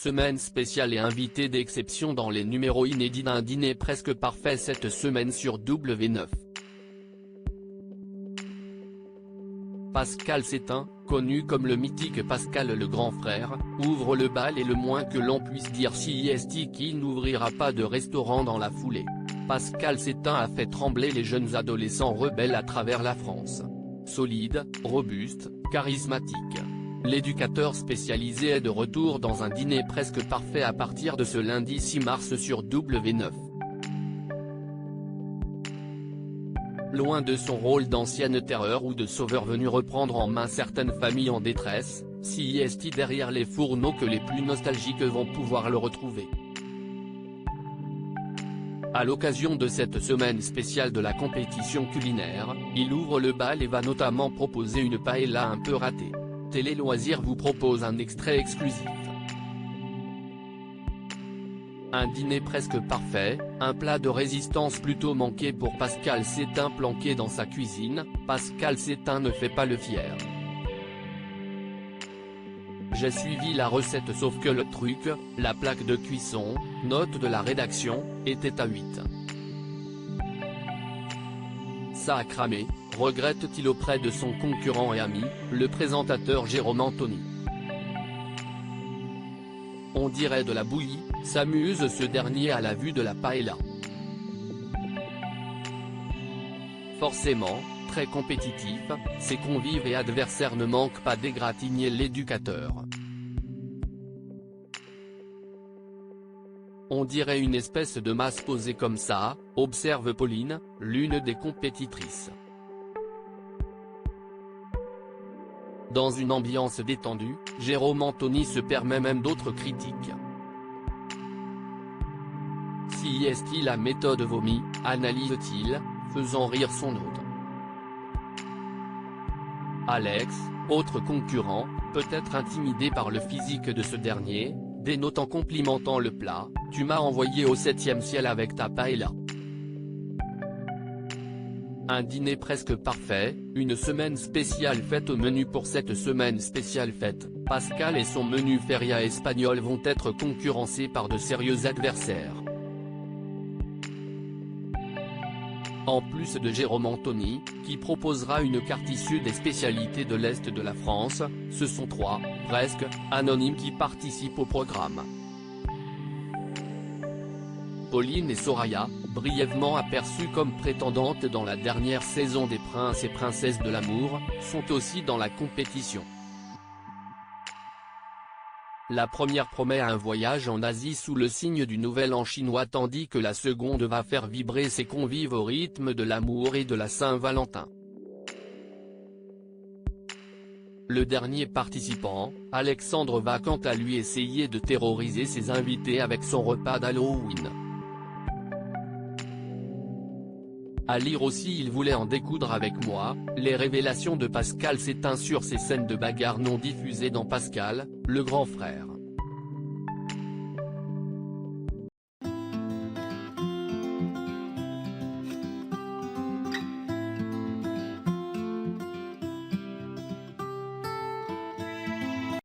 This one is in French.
Semaine spéciale et invité d'exception dans les numéros inédits d'un dîner presque parfait cette semaine sur W9. Pascal Sétain, connu comme le mythique Pascal le grand frère, ouvre le bal et le moins que l'on puisse dire c'est qu'il n'ouvrira pas de restaurant dans la foulée. Pascal Sétain a fait trembler les jeunes adolescents rebelles à travers la France. Solide, robuste, charismatique. L'éducateur spécialisé est de retour dans un dîner presque parfait à partir de ce lundi 6 mars sur W9. Loin de son rôle d'ancienne terreur ou de sauveur venu reprendre en main certaines familles en détresse, c'est derrière les fourneaux que les plus nostalgiques vont pouvoir le retrouver. À l'occasion de cette semaine spéciale de la compétition culinaire, il ouvre le bal et va notamment proposer une paella un peu ratée. Télé Loisirs vous propose un extrait exclusif. Un dîner presque parfait, un plat de résistance plutôt manqué pour Pascal Sétain planqué dans sa cuisine. Pascal Sétain ne fait pas le fier. J'ai suivi la recette sauf que le truc, la plaque de cuisson, note de la rédaction, était à 8. Ça a cramé, regrette-t-il auprès de son concurrent et ami, le présentateur Jérôme Anthony. On dirait de la bouillie, s'amuse ce dernier à la vue de la paella. Forcément, très compétitif, ses convives et adversaires ne manquent pas d'égratigner l'éducateur. On dirait une espèce de masse posée comme ça, observe Pauline, l'une des compétitrices. Dans une ambiance détendue, Jérôme Anthony se permet même d'autres critiques. Si est-il la méthode vomi, analyse-t-il, faisant rire son hôte. Alex, autre concurrent, peut-être intimidé par le physique de ce dernier, dénote en complimentant le plat, « Tu m'as envoyé au 7e ciel avec ta paella ». Un dîner presque parfait, une semaine spéciale fête au menu. Pour cette semaine spéciale fête, Pascal et son menu feria espagnol vont être concurrencés par de sérieux adversaires. En plus de Jérôme Anthony, qui proposera une carte issue des spécialités de l'Est de la France, ce sont 3, presque, anonymes qui participent au programme. Pauline et Soraya, brièvement aperçues comme prétendantes dans la dernière saison des Princes et Princesses de l'amour, sont aussi dans la compétition. La première promet un voyage en Asie sous le signe du Nouvel An chinois tandis que la seconde va faire vibrer ses convives au rythme de l'amour et de la Saint-Valentin. Le dernier participant, Alexandre va quant à lui essayer de terroriser ses invités avec son repas d'Halloween. À lire aussi Il voulait en découdre avec moi, les révélations de Pascal Sétain sur ces scènes de bagarre non diffusées dans Pascal, le grand frère.